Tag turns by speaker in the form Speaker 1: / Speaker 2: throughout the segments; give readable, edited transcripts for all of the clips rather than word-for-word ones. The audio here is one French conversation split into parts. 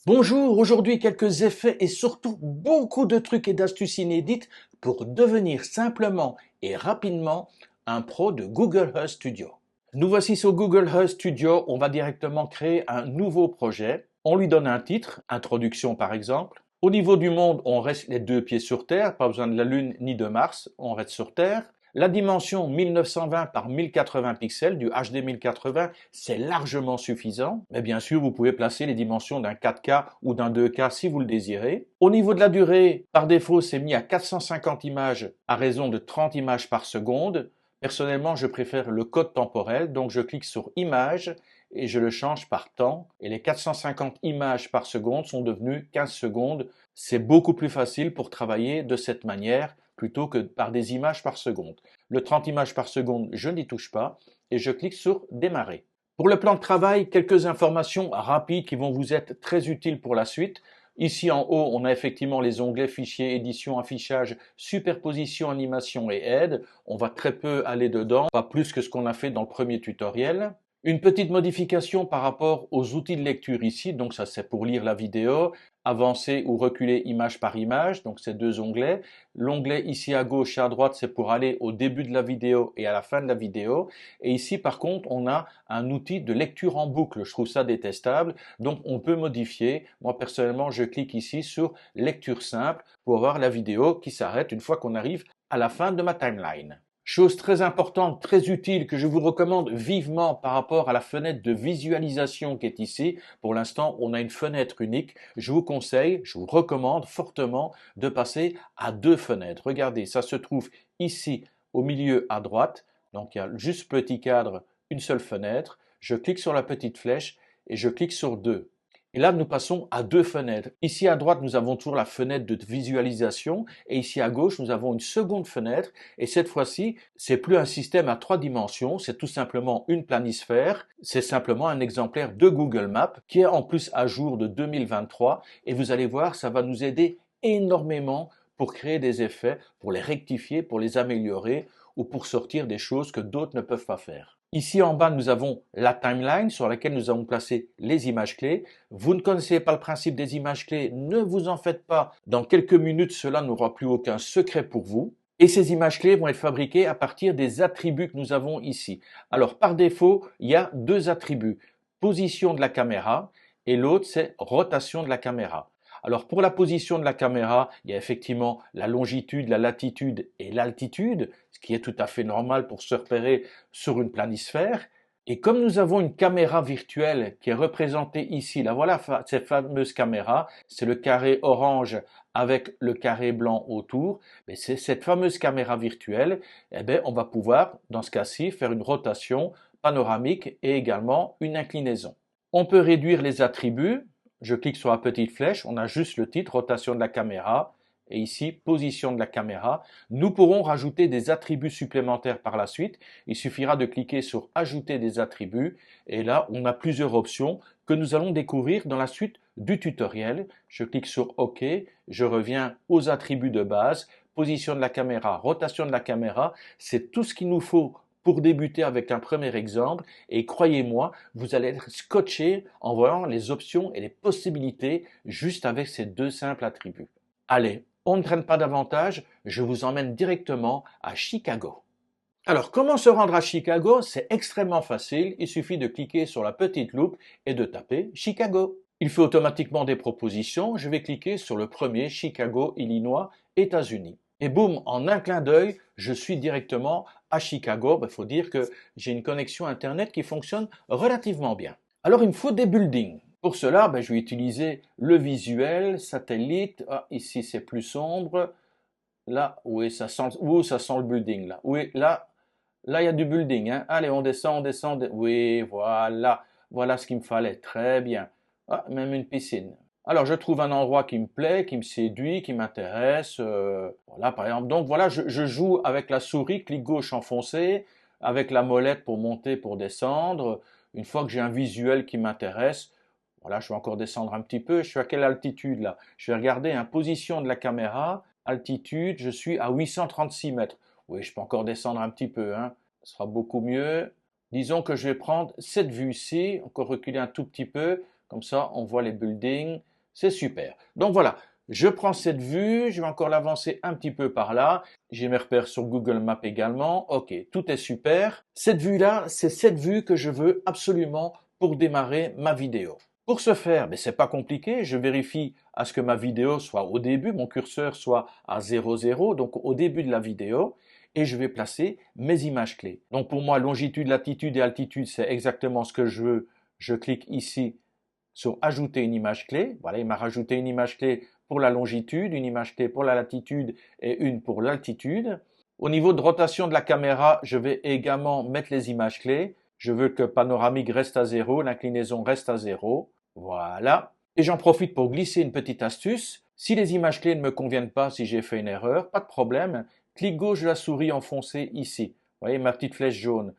Speaker 1: Bonjour, aujourd'hui quelques effets et surtout beaucoup de trucs et d'astuces inédites pour devenir simplement et rapidement un pro de Google Earth Studio. Nous voici sur Google Earth Studio, on va directement créer un nouveau projet. On lui donne un titre, introduction par exemple. Au niveau du monde, on reste les deux pieds sur Terre, pas besoin de la Lune ni de Mars, on reste sur Terre. La dimension 1920 par 1080 pixels du HD 1080, c'est largement suffisant. Mais bien sûr, vous pouvez placer les dimensions d'un 4K ou d'un 2K si vous le désirez. Au niveau de la durée, par défaut, c'est mis à 450 images à raison de 30 images par seconde. Personnellement, je préfère le code temporel, donc je clique sur Images et je le change par temps. Et les 450 images par seconde sont devenues 15 secondes. C'est beaucoup plus facile pour travailler de cette manière plutôt que par des images par seconde. Le 30 images par seconde, je n'y touche pas et je clique sur Démarrer. Pour le plan de travail, quelques informations rapides qui vont vous être très utiles pour la suite. Ici en haut, on a effectivement les onglets Fichier, Édition, Affichage, Superposition, Animation et Aide. On va très peu aller dedans, pas plus que ce qu'on a fait dans le premier tutoriel. Une petite modification par rapport aux outils de lecture ici, donc ça c'est pour lire la vidéo, avancer ou reculer image par image, donc ces deux onglets. L'onglet ici à gauche et à droite, c'est pour aller au début de la vidéo et à la fin de la vidéo. Et ici par contre, on a un outil de lecture en boucle, je trouve ça détestable, donc on peut modifier. Moi personnellement, je clique ici sur lecture simple pour avoir la vidéo qui s'arrête une fois qu'on arrive à la fin de ma timeline. Chose très importante, très utile, que je vous recommande vivement par rapport à la fenêtre de visualisation qui est ici. Pour l'instant, on a une fenêtre unique. Je vous conseille, je vous recommande fortement de passer à deux fenêtres. Regardez, ça se trouve ici au milieu à droite. Donc il y a juste petit cadre, une seule fenêtre. Je clique sur la petite flèche et je clique sur deux. Et là, nous passons à deux fenêtres. Ici à droite, nous avons toujours la fenêtre de visualisation et ici à gauche, nous avons une seconde fenêtre. Et cette fois-ci, c'est plus un système à trois dimensions, c'est tout simplement une planisphère. C'est simplement un exemplaire de Google Maps qui est en plus à jour de 2023. Et vous allez voir, ça va nous aider énormément pour créer des effets, pour les rectifier, pour les améliorer ou pour sortir des choses que d'autres ne peuvent pas faire. Ici en bas, nous avons la timeline sur laquelle nous avons placé les images clés. Vous ne connaissez pas le principe des images clés, ne vous en faites pas. Dans quelques minutes, cela n'aura plus aucun secret pour vous. Et ces images clés vont être fabriquées à partir des attributs que nous avons ici. Alors par défaut, il y a deux attributs. Position de la caméra et l'autre c'est rotation de la caméra. Alors pour la position de la caméra, il y a effectivement la longitude, la latitude et l'altitude, ce qui est tout à fait normal pour se repérer sur une planisphère. Et comme nous avons une caméra virtuelle qui est représentée ici, là voilà cette fameuse caméra, c'est le carré orange avec le carré blanc autour, mais c'est cette fameuse caméra virtuelle, eh bien, on va pouvoir, dans ce cas-ci, faire une rotation panoramique et également une inclinaison. On peut réduire les attributs. Je clique sur la petite flèche, on a juste le titre, rotation de la caméra, et ici, position de la caméra. Nous pourrons rajouter des attributs supplémentaires par la suite. Il suffira de cliquer sur Ajouter des attributs, et là, on a plusieurs options que nous allons découvrir dans la suite du tutoriel. Je clique sur OK, je reviens aux attributs de base, position de la caméra, rotation de la caméra, c'est tout ce qu'il nous faut pour débuter avec un premier exemple et croyez-moi, vous allez être scotché en voyant les options et les possibilités juste avec ces deux simples attributs. Allez, on ne traîne pas davantage, je vous emmène directement à Chicago. Alors, comment se rendre à Chicago? C'est extrêmement facile, il suffit de cliquer sur la petite loupe et de taper Chicago. Il fait automatiquement des propositions, je vais cliquer sur le premier, Chicago, Illinois, États-Unis. Et boum, en un clin d'œil, je suis directement à Chicago. Il faut dire que j'ai une connexion Internet qui fonctionne relativement bien. Alors, il me faut des buildings. Pour cela, je vais utiliser le visuel, satellite. Ah, ici, c'est plus sombre. Là, oui, ça sent le building. Là, oui, là, il y a du building. Hein. Allez, on descend, on descend. Oui, voilà. Voilà ce qu'il me fallait. Très bien. Ah, même une piscine. Alors, je trouve un endroit qui me plaît, qui me séduit, qui m'intéresse. Voilà, par exemple. Donc, voilà, je joue avec la souris, clic gauche enfoncé, avec la molette pour monter, pour descendre. Une fois que j'ai un visuel qui m'intéresse, voilà, je vais encore descendre un petit peu. Je suis à quelle altitude là? Je vais regarder, hein, position de la caméra, altitude, je suis à 836 mètres. Oui, je peux encore descendre un petit peu, hein. Ce sera beaucoup mieux. Disons que je vais prendre cette vue-ci, encore reculer un tout petit peu, comme ça on voit les buildings. C'est super. Donc voilà, je prends cette vue, je vais encore l'avancer un petit peu par là. J'ai mes repères sur Google Maps également. Ok, tout est super. Cette vue-là, c'est cette vue que je veux absolument pour démarrer ma vidéo. Pour ce faire, c'est pas compliqué, je vérifie à ce que ma vidéo soit au début, mon curseur soit à 0,0, donc au début de la vidéo, et je vais placer mes images clés. Donc pour moi, longitude, latitude et altitude, c'est exactement ce que je veux. Je clique ici sur ajouter une image clé. Voilà, il m'a rajouté une image clé pour la longitude, une image clé pour la latitude et une pour l'altitude. Au niveau de rotation de la caméra, je vais également mettre les images clés. Je veux que panoramique reste à 0, l'inclinaison reste à 0. Voilà. Et j'en profite pour glisser une petite astuce. Si les images clés ne me conviennent pas, si j'ai fait une erreur, pas de problème. Clic gauche de la souris enfoncé ici. Vous voyez ma petite flèche jaune.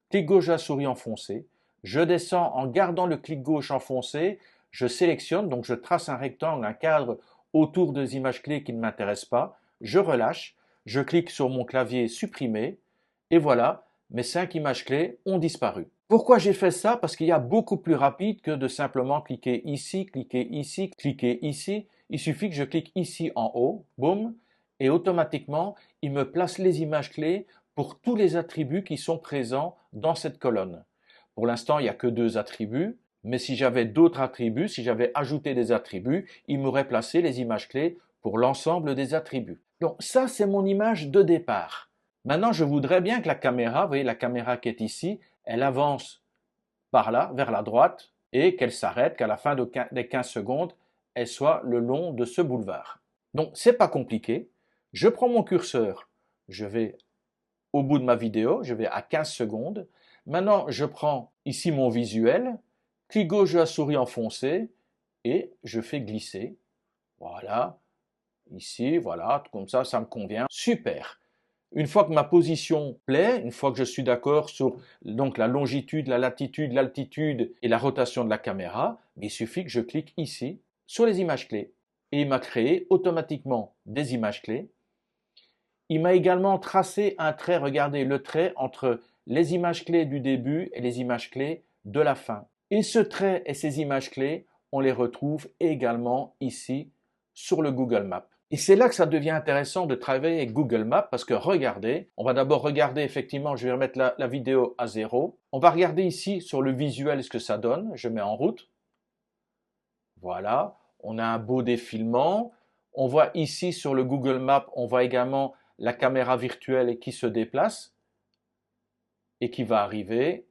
Speaker 1: Clic gauche de la souris enfoncé. Je descends en gardant le clic gauche enfoncé. Je sélectionne, donc je trace un rectangle, un cadre autour des images clés qui ne m'intéressent pas. Je relâche. Je clique sur mon clavier supprimer. Et voilà, mes 5 images clés ont disparu. Pourquoi j'ai fait ça? Parce qu'il y a beaucoup plus rapide que de simplement cliquer ici, cliquer ici, cliquer ici. Il suffit que je clique ici en haut, boum, et automatiquement, il me place les images clés pour tous les attributs qui sont présents dans cette colonne. Pour l'instant, il n'y a que 2 attributs, mais si j'avais d'autres attributs, si j'avais ajouté des attributs, il m'aurait placé les images clés pour l'ensemble des attributs. Donc ça, c'est mon image de départ. Maintenant, je voudrais bien que la caméra, vous voyez la caméra qui est ici, elle avance par là, vers la droite, et qu'elle s'arrête, qu'à la fin des 15 secondes, elle soit le long de ce boulevard. Donc, c'est pas compliqué. Je prends mon curseur, je vais au bout de ma vidéo, je vais à 15 secondes. Maintenant, je prends ici mon visuel, clic gauche de la souris enfoncé, et je fais glisser. Voilà, ici, voilà, comme ça me convient. Super. Une fois que ma position plaît, une fois que je suis d'accord sur donc la longitude, la latitude, l'altitude et la rotation de la caméra, il suffit que je clique ici sur les images clés. Et il m'a créé automatiquement des images clés. Il m'a également tracé un trait, regardez le trait entre les images clés du début et les images clés de la fin. Et ce trait et ces images clés, on les retrouve également ici sur le Google Maps. Et c'est là que ça devient intéressant de travailler avec Google Maps parce que regardez, on va d'abord regarder effectivement, je vais remettre la vidéo à 0. On va regarder ici sur le visuel ce que ça donne. Je mets en route. Voilà, on a un beau défilement. On voit ici sur le Google Maps, on voit également la caméra virtuelle qui se déplace et qui va arriver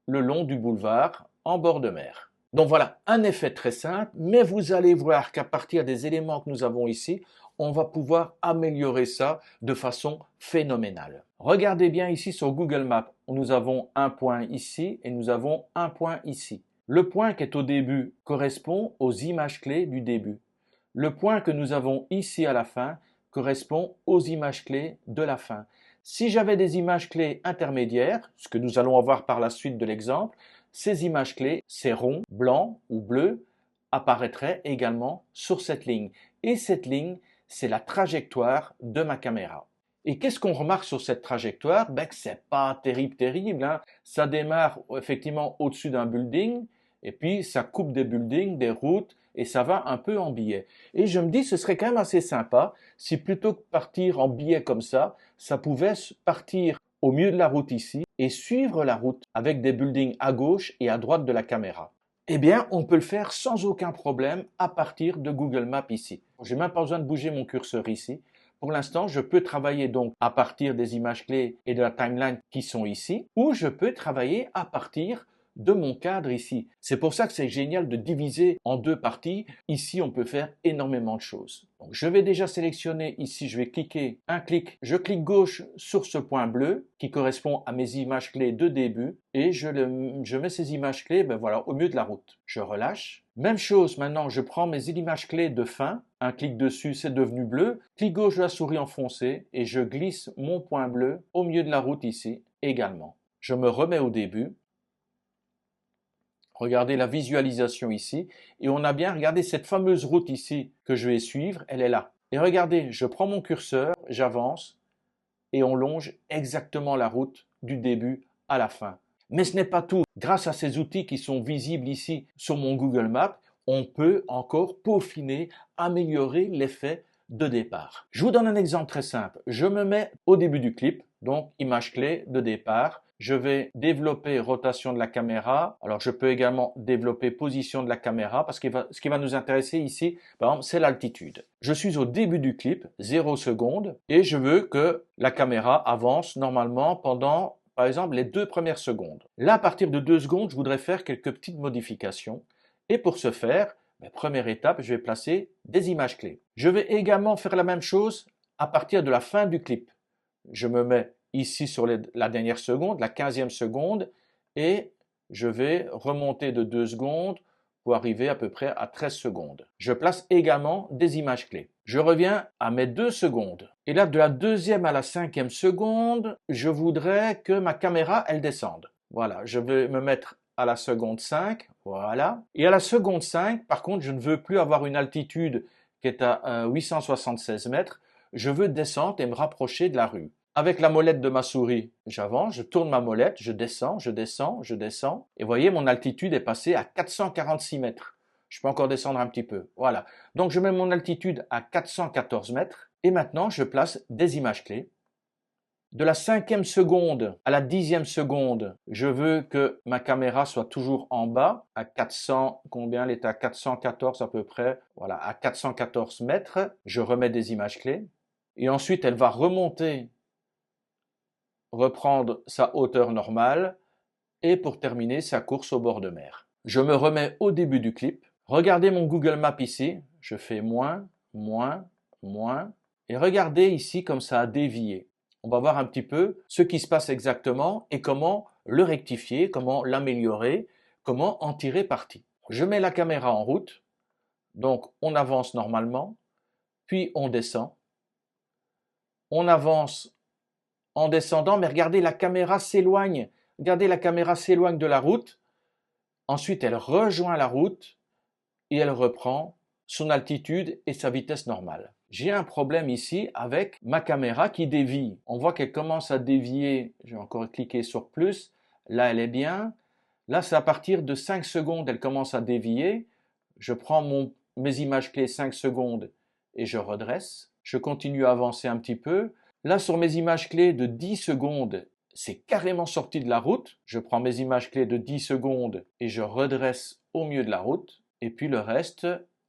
Speaker 1: le long du boulevard en bord de mer. Donc voilà, un effet très simple, mais vous allez voir qu'à partir des éléments que nous avons ici, on va pouvoir améliorer ça de façon phénoménale. Regardez bien ici sur Google Maps, nous avons un point ici et nous avons un point ici. Le point qui est au début correspond aux images clés du début. Le point que nous avons ici à la fin correspond aux images clés de la fin. Si j'avais des images clés intermédiaires, ce que nous allons avoir par la suite de l'exemple, ces images clés, ces ronds blancs ou bleus, apparaîtraient également sur cette ligne. Et cette ligne, c'est la trajectoire de ma caméra. Et qu'est-ce qu'on remarque sur cette trajectoire? Que c'est pas terrible, hein. Ça démarre effectivement au-dessus d'un building, et puis ça coupe des buildings, des routes, et ça va un peu en biais. Et je me dis, ce serait quand même assez sympa si plutôt que partir en biais comme ça pouvait partir au milieu de la route ici et suivre la route avec des buildings à gauche et à droite de la caméra. Eh bien, on peut le faire sans aucun problème à partir de Google Maps ici. J'ai même pas besoin de bouger mon curseur ici. Pour l'instant, je peux travailler donc à partir des images clés et de la timeline qui sont ici, ou je peux travailler à partir de mon cadre ici. C'est pour ça que c'est génial de diviser en 2 parties. Ici, on peut faire énormément de choses. Donc, je vais déjà sélectionner ici, je vais cliquer un clic, je clique gauche sur ce point bleu qui correspond à mes images clés de début et je mets ces images clés voilà, au milieu de la route. Je relâche. Même chose, maintenant je prends mes images clés de fin, un clic dessus, c'est devenu bleu, clic gauche de la souris enfoncé et je glisse mon point bleu au milieu de la route ici également. Je me remets au début. Regardez la visualisation ici et on a bien regardé cette fameuse route ici que je vais suivre, elle est là. Et regardez, je prends mon curseur, j'avance et on longe exactement la route du début à la fin. Mais ce n'est pas tout. Grâce à ces outils qui sont visibles ici sur mon Google Maps, on peut encore peaufiner, améliorer l'effet de départ. Je vous donne un exemple très simple. Je me mets au début du clip, donc image clé de départ. Je vais développer rotation de la caméra. Alors, je peux également développer position de la caméra parce que ce qui va nous intéresser ici, par exemple, c'est l'altitude. Je suis au début du clip, 0 secondes, et je veux que la caméra avance normalement pendant, par exemple, les 2 premières secondes. Là, à partir de 2 secondes, je voudrais faire quelques petites modifications. Et pour ce faire, première étape, je vais placer des images clés. Je vais également faire la même chose à partir de la fin du clip. Je me mets ici sur la dernière seconde, la 15e seconde, et je vais remonter de 2 secondes pour arriver à peu près à 13 secondes. Je place également des images clés. Je reviens à mes 2 secondes. Et là, de la 2e à la 5e seconde, je voudrais que ma caméra, elle descende. Voilà, je vais me mettre à la seconde 5, voilà. Et à la seconde 5, par contre, je ne veux plus avoir une altitude qui est à 876 mètres. Je veux descendre et me rapprocher de la rue. Avec la molette de ma souris, j'avance, je tourne ma molette, je descends, je descends, je descends. Et vous voyez, mon altitude est passée à 446 mètres. Je peux encore descendre un petit peu. Voilà. Donc, je mets mon altitude à 414 mètres. Et maintenant, je place des images clés. De la 5e seconde à la 10e seconde, je veux que ma caméra soit toujours en bas, à 400, combien elle est à 414 à peu près, voilà, à 414 mètres. Je remets des images clés. Et ensuite, elle va remonter, reprendre sa hauteur normale et pour terminer sa course au bord de mer. Je me remets au début du clip. Regardez mon Google Maps ici. Je fais moins, moins, moins. Et regardez ici comme ça a dévié. On va voir un petit peu ce qui se passe exactement et comment le rectifier, comment l'améliorer, comment en tirer parti. Je mets la caméra en route. Donc on avance normalement, puis on descend. On avance en descendant, mais regardez, la caméra s'éloigne. Regardez, la caméra s'éloigne de la route. Ensuite, elle rejoint la route et elle reprend son altitude et sa vitesse normale. J'ai un problème ici avec ma caméra qui dévie. On voit qu'elle commence à dévier. Je vais encore cliquer sur plus. Là, elle est bien. Là, c'est à partir de 5 secondes, elle commence à dévier. Je prends mes images clés 5 secondes et je redresse. Je continue à avancer un petit peu. Là, sur mes images clés de 10 secondes, c'est carrément sorti de la route. Je prends mes images clés de 10 secondes et je redresse au milieu de la route. Et puis le reste,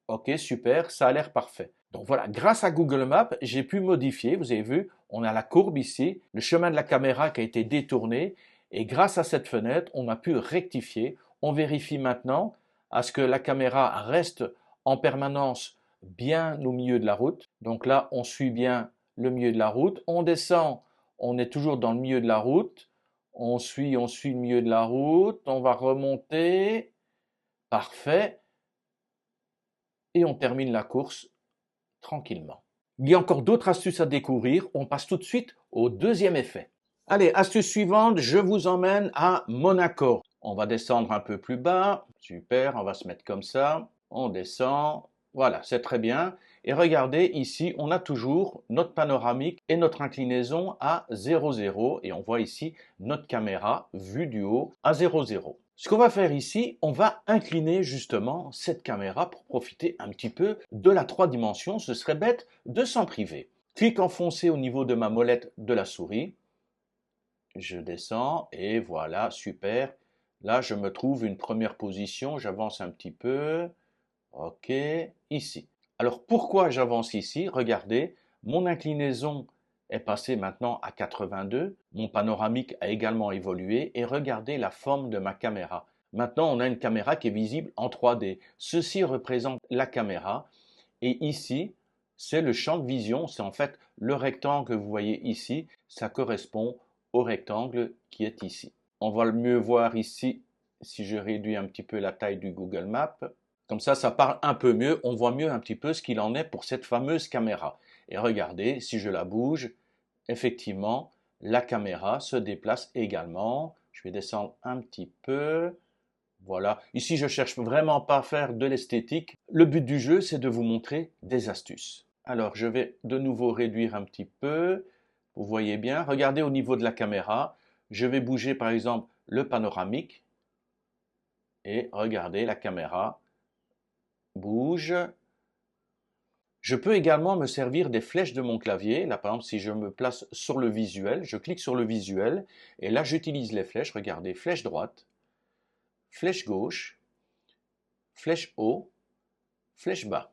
Speaker 1: ok, super, ça a l'air parfait. Donc voilà, grâce à Google Maps, j'ai pu modifier, vous avez vu, on a la courbe ici, le chemin de la caméra qui a été détourné. Et grâce à cette fenêtre, on a pu rectifier. On vérifie maintenant à ce que la caméra reste en permanence bien au milieu de la route. Donc là, on suit bien le milieu de la route. On descend, on est toujours dans le milieu de la route. On suit le milieu de la route. On va remonter. Parfait. Et on termine la course tranquillement. Il y a encore d'autres astuces à découvrir. On passe tout de suite au deuxième effet. Allez, astuce suivante, je vous emmène à Monaco. On va descendre un peu plus bas. Super, on va se mettre comme ça. On descend. Voilà, c'est très bien. Et regardez, ici, on a toujours notre panoramique et notre inclinaison à 0,0. Et on voit ici notre caméra vue du haut à 0,0. Ce qu'on va faire ici, on va incliner justement cette caméra pour profiter un petit peu de la 3 dimensions. Ce serait bête de s'en priver. Clic enfoncé au niveau de ma molette de la souris. Je descends et voilà, super. Là, je me trouve une première position. J'avance un petit peu. OK, ici. Alors, pourquoi j'avance ici? Regardez, mon inclinaison est passée maintenant à 82. Mon panoramique a également évolué. Et regardez la forme de ma caméra. Maintenant, on a une caméra qui est visible en 3D. Ceci représente la caméra. Et ici, c'est le champ de vision. C'est en fait le rectangle que vous voyez ici. Ça correspond au rectangle qui est ici. On va le mieux voir ici si je réduis un petit peu la taille du Google Maps. Comme ça parle un peu mieux, on voit mieux un petit peu ce qu'il en est pour cette fameuse caméra. Et regardez, si je la bouge, effectivement, la caméra se déplace également. Je vais descendre un petit peu. Voilà. Ici, je ne cherche vraiment pas à faire de l'esthétique. Le but du jeu, c'est de vous montrer des astuces. Alors, je vais de nouveau réduire un petit peu. Vous voyez bien. Regardez au niveau de la caméra. Je vais bouger, par exemple, le panoramique. Et regardez la caméra bouge. Je peux également me servir des flèches de mon clavier. Là, par exemple, si je me place sur le visuel, je clique sur le visuel et là, j'utilise les flèches. Regardez, flèche droite, flèche gauche, flèche haut, flèche bas.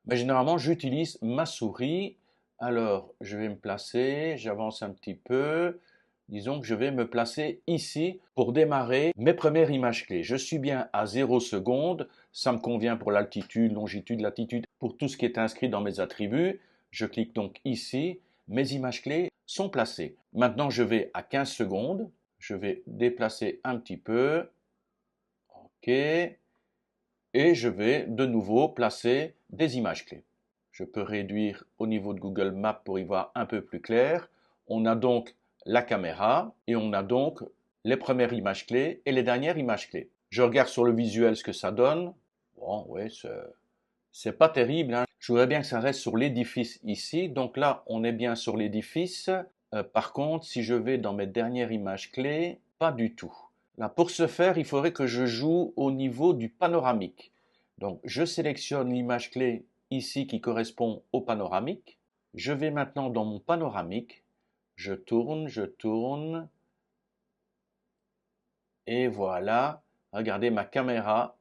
Speaker 1: Mais généralement, j'utilise ma souris. Alors, je vais me placer, j'avance un petit peu. Disons que je vais me placer ici pour démarrer mes premières images clés. Je suis bien à 0 secondes. Ça me convient pour l'altitude, longitude, latitude, pour tout ce qui est inscrit dans mes attributs. Je clique donc ici. Mes images clés sont placées. Maintenant, je vais à 15 secondes. Je vais déplacer un petit peu. OK. Et je vais de nouveau placer des images clés. Je peux réduire au niveau de Google Maps pour y voir un peu plus clair. On a donc la caméra et on a donc les premières images clés et les dernières images clés. Je regarde sur le visuel ce que ça donne. Bon, oui, c'est pas terrible, hein. Je voudrais bien que ça reste sur l'édifice ici. Donc là, on est bien sur l'édifice. Par contre, si je vais dans mes dernières images clés, pas du tout. Là, pour ce faire, il faudrait que je joue au niveau du panoramique. Donc, je sélectionne l'image clé ici qui correspond au panoramique. Je vais maintenant dans mon panoramique. Je tourne. Et voilà. Regardez, ma caméra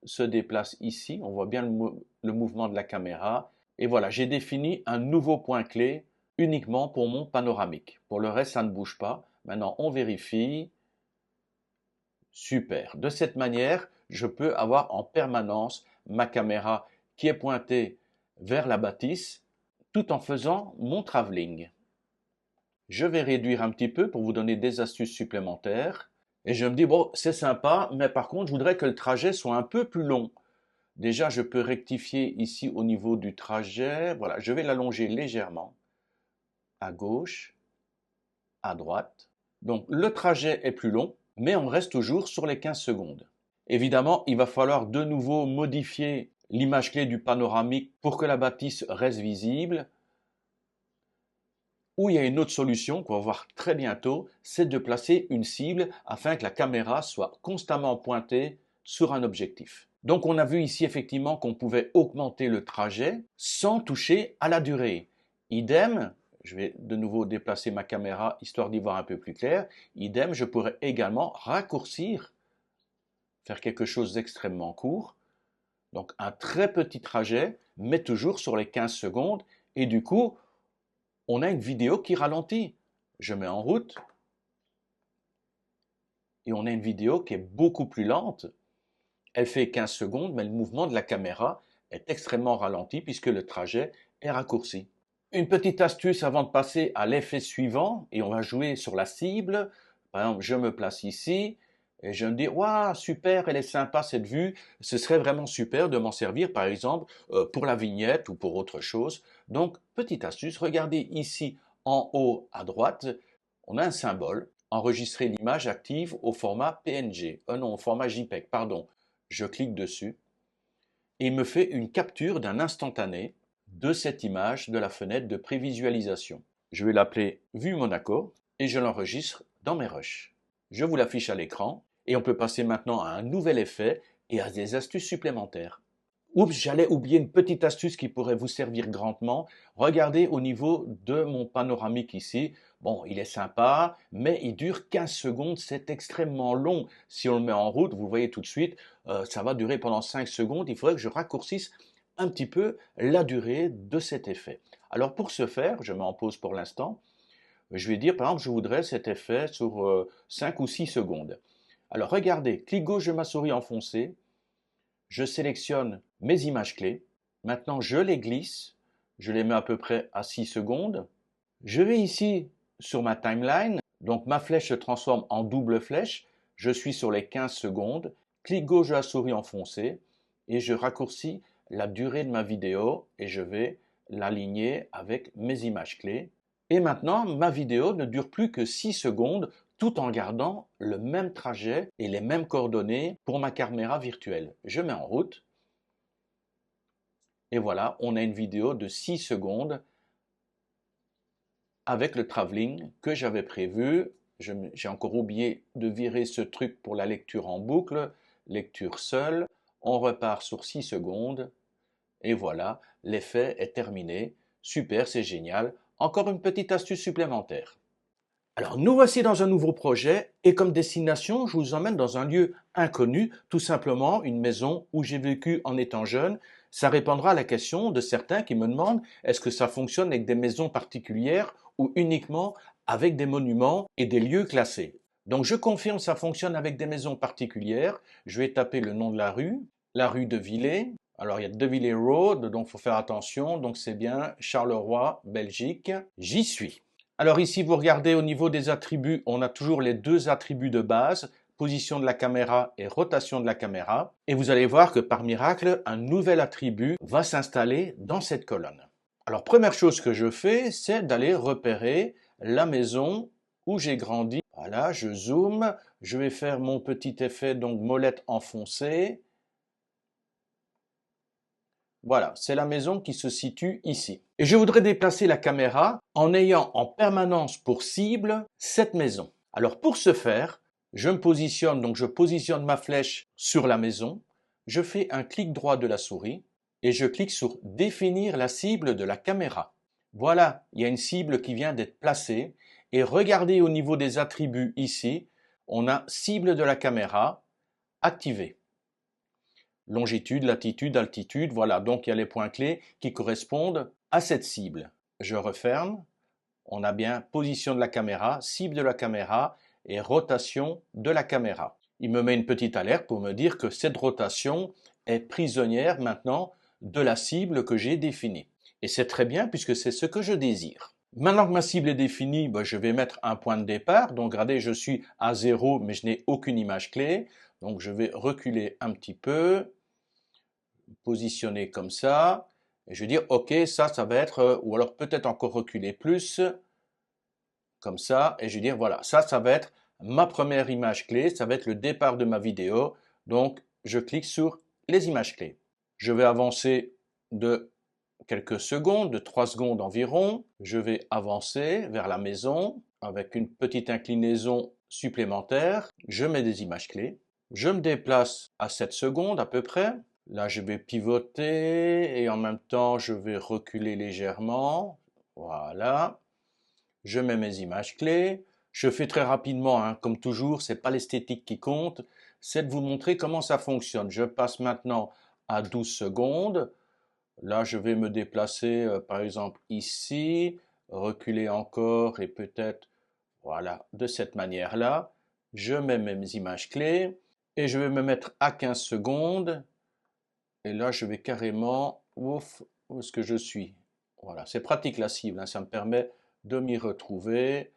Speaker 1: se déplace ici. On voit bien le mouvement de la caméra. Et voilà, j'ai défini un nouveau point clé uniquement pour mon panoramique. Pour le reste, ça ne bouge pas. Maintenant, on vérifie. Super. De cette manière, je peux avoir en permanence ma caméra qui est pointée vers la bâtisse tout en faisant mon travelling. Je vais réduire un petit peu pour vous donner des astuces supplémentaires. Et je me dis, bon, c'est sympa, mais par contre, je voudrais que le trajet soit un peu plus long. Déjà, je peux rectifier ici au niveau du trajet. Voilà, je vais l'allonger légèrement à gauche, à droite. Donc, le trajet est plus long, mais on reste toujours sur les 15 secondes. Évidemment, il va falloir de nouveau modifier l'image clé du panoramique pour que la bâtisse reste visible. Ou il y a une autre solution qu'on va voir très bientôt, c'est de placer une cible afin que la caméra soit constamment pointée sur un objectif. Donc on a vu ici effectivement qu'on pouvait augmenter le trajet sans toucher à la durée. Idem, je vais de nouveau déplacer ma caméra histoire d'y voir un peu plus clair. Idem, je pourrais également raccourcir, faire quelque chose d'extrêmement court. Donc un très petit trajet, mais toujours sur les 15 secondes. Et du coup, on a une vidéo qui ralentit. Je mets en route et on a une vidéo qui est beaucoup plus lente. Elle fait 15 secondes, mais le mouvement de la caméra est extrêmement ralenti puisque le trajet est raccourci. Une petite astuce avant de passer à l'effet suivant, et on va jouer sur la cible. Par exemple, je me place ici et je me dis, waouh, super, elle est sympa cette vue. Ce serait vraiment super de m'en servir, par exemple, pour la vignette ou pour autre chose. Donc, petite astuce, regardez ici en haut à droite, on a un symbole. Enregistrer l'image active au format PNG. Non, au format JPEG, pardon. Je clique dessus et il me fait une capture d'un instantané de cette image de la fenêtre de prévisualisation. Je vais l'appeler Vue Monaco et je l'enregistre dans mes rushs. Je vous l'affiche à l'écran et on peut passer maintenant à un nouvel effet et à des astuces supplémentaires. Oups, j'allais oublier une petite astuce qui pourrait vous servir grandement. Regardez au niveau de mon panoramique ici. Bon, il est sympa, mais il dure 15 secondes, c'est extrêmement long. Si on le met en route, vous le voyez tout de suite, ça va durer pendant 5 secondes. Il faudrait que je raccourcisse un petit peu la durée de cet effet. Alors pour ce faire, je mets en pause pour l'instant. Je vais dire, par exemple, je voudrais cet effet sur 5 ou 6 secondes. Alors regardez, clic gauche de ma souris enfoncée, je sélectionne mes images clés. Maintenant, je les glisse. Je les mets à peu près à 6 secondes. Je vais ici sur ma timeline. Donc, ma flèche se transforme en double flèche. Je suis sur les 15 secondes. Clic gauche de la souris enfoncée et je raccourcis la durée de ma vidéo et je vais l'aligner avec mes images clés. Et maintenant, ma vidéo ne dure plus que 6 secondes tout en gardant le même trajet et les mêmes coordonnées pour ma caméra virtuelle. Je mets en route et voilà, on a une vidéo de 6 secondes avec le travelling que j'avais prévu. J'ai encore oublié de virer ce truc pour la lecture en boucle, lecture seule. On repart sur 6 secondes. Et voilà, l'effet est terminé. Super, c'est génial. Encore une petite astuce supplémentaire. Alors, nous voici dans un nouveau projet et comme destination, je vous emmène dans un lieu inconnu, tout simplement une maison où j'ai vécu en étant jeune. Ça répondra à la question de certains qui me demandent est-ce que ça fonctionne avec des maisons particulières ou uniquement avec des monuments et des lieux classés. Donc, je confirme, ça fonctionne avec des maisons particulières. Je vais taper le nom de la rue de Villers. Alors, il y a De Villers Road, donc il faut faire attention. Donc, c'est bien Charleroi, Belgique. J'y suis. Alors ici, vous regardez au niveau des attributs, on a toujours les deux attributs de base, position de la caméra et rotation de la caméra. Et vous allez voir que par miracle, un nouvel attribut va s'installer dans cette colonne. Alors première chose que je fais, c'est d'aller repérer la maison où j'ai grandi. Voilà, je zoome, je vais faire mon petit effet, donc molette enfoncée. Voilà, c'est la maison qui se situe ici. Et je voudrais déplacer la caméra en ayant en permanence pour cible cette maison. Alors pour ce faire, je me positionne, donc je positionne ma flèche sur la maison, je fais un clic droit de la souris et je clique sur définir la cible de la caméra. Voilà, il y a une cible qui vient d'être placée et regardez au niveau des attributs ici, on a cible de la caméra activée. Longitude, latitude, altitude, voilà, donc il y a les points clés qui correspondent à cette cible. Je referme, on a bien position de la caméra, cible de la caméra et rotation de la caméra. Il me met une petite alerte pour me dire que cette rotation est prisonnière maintenant de la cible que j'ai définie. Et c'est très bien puisque c'est ce que je désire. Maintenant que ma cible est définie, je vais mettre un point de départ. Donc regardez, je suis à 0 mais je n'ai aucune image clé. Donc je vais reculer un petit peu, positionner comme ça, et je vais dire ok, ça va être, ou alors peut-être encore reculer plus, comme ça, et je vais dire voilà, ça va être ma première image clé, ça va être le départ de ma vidéo, donc je clique sur les images clés. Je vais avancer de quelques secondes, de 3 secondes environ, je vais avancer vers la maison avec une petite inclinaison supplémentaire, je mets des images clés, je me déplace à 7 secondes à peu près, là je vais pivoter et en même temps je vais reculer légèrement, voilà, je mets mes images clés, je fais très rapidement, hein, comme toujours, c'est pas l'esthétique qui compte, c'est de vous montrer comment ça fonctionne. Je passe maintenant à 12 secondes, là je vais me déplacer par exemple ici, reculer encore et peut-être, voilà, de cette manière-là, je mets mes images clés et je vais me mettre à 15 secondes et là je vais carrément, ouf, où est-ce que je suis? Voilà, c'est pratique la cible, hein, ça me permet de m'y retrouver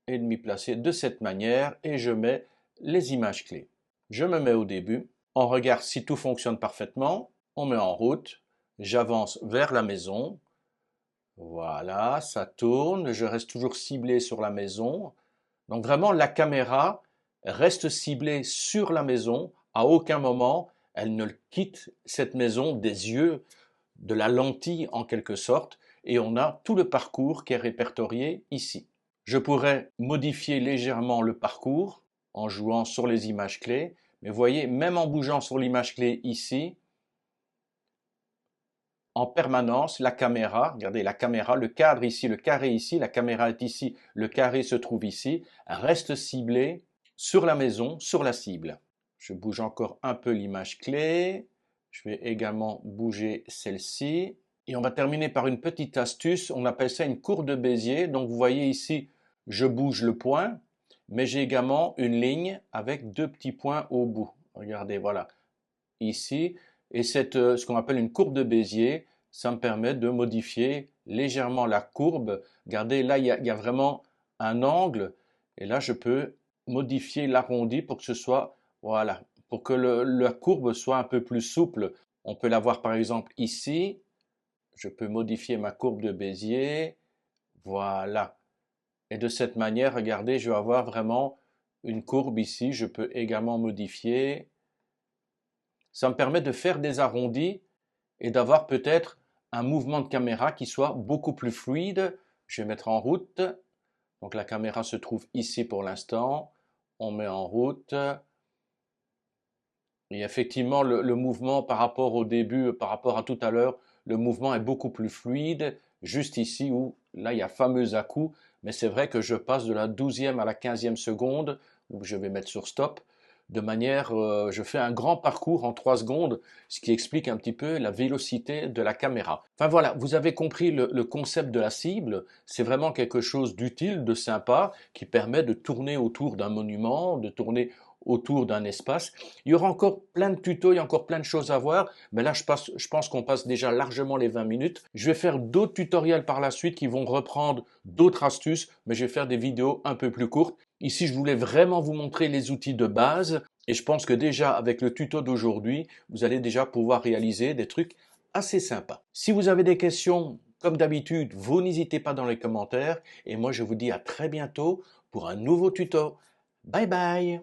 Speaker 1: et de m'y placer de cette manière et je mets les images clés. Je me mets au début, on regarde si tout fonctionne parfaitement, on met en route, j'avance vers la maison, voilà, ça tourne, je reste toujours ciblé sur la maison. Donc vraiment la caméra reste ciblée sur la maison, à aucun moment elle ne quitte cette maison des yeux, de la lentille en quelque sorte, et on a tout le parcours qui est répertorié ici. Je pourrais modifier légèrement le parcours en jouant sur les images clés, mais vous voyez, même en bougeant sur l'image clé ici, en permanence, la caméra, regardez la caméra, le cadre ici, le carré ici, la caméra est ici, le carré se trouve ici, reste ciblé sur la maison, sur la cible. Je bouge encore un peu l'image clé, je vais également bouger celle-ci. Et on va terminer par une petite astuce, on appelle ça une courbe de Bézier. Donc vous voyez ici, je bouge le point, mais j'ai également une ligne avec deux petits points au bout. Regardez, voilà, ici. Et ce qu'on appelle une courbe de Bézier, ça me permet de modifier légèrement la courbe. Regardez, là, il y a vraiment un angle. Et là, je peux modifier l'arrondi pour que ce soit, voilà, pour que la courbe soit un peu plus souple. On peut l'avoir par exemple ici. Je peux modifier ma courbe de Bézier. Voilà. Et de cette manière, regardez, je vais avoir vraiment une courbe ici. Je peux également modifier. Ça me permet de faire des arrondis et d'avoir peut-être un mouvement de caméra qui soit beaucoup plus fluide. Je vais mettre en route. Donc la caméra se trouve ici pour l'instant. On met en route. Et effectivement, le mouvement par rapport au début, par rapport à tout à l'heure, le mouvement est beaucoup plus fluide. Juste ici où, là, il y a fameux à-coup, mais c'est vrai que je passe de la 12e à la 15e seconde, où je vais mettre sur stop, de manière, je fais un grand parcours en 3 secondes, ce qui explique un petit peu la vélocité de la caméra. Enfin voilà, vous avez compris le concept de la cible. C'est vraiment quelque chose d'utile, de sympa, qui permet de tourner autour d'un monument, de tourner autour d'un espace. Il y aura encore plein de tutos, il y a encore plein de choses à voir, mais là je pense qu'on passe déjà largement les 20 minutes. Je vais faire d'autres tutoriels par la suite qui vont reprendre d'autres astuces, mais je vais faire des vidéos un peu plus courtes. Ici, je voulais vraiment vous montrer les outils de base et je pense que déjà avec le tuto d'aujourd'hui, vous allez déjà pouvoir réaliser des trucs assez sympas. Si vous avez des questions, comme d'habitude, vous n'hésitez pas dans les commentaires et moi je vous dis à très bientôt pour un nouveau tuto. Bye bye!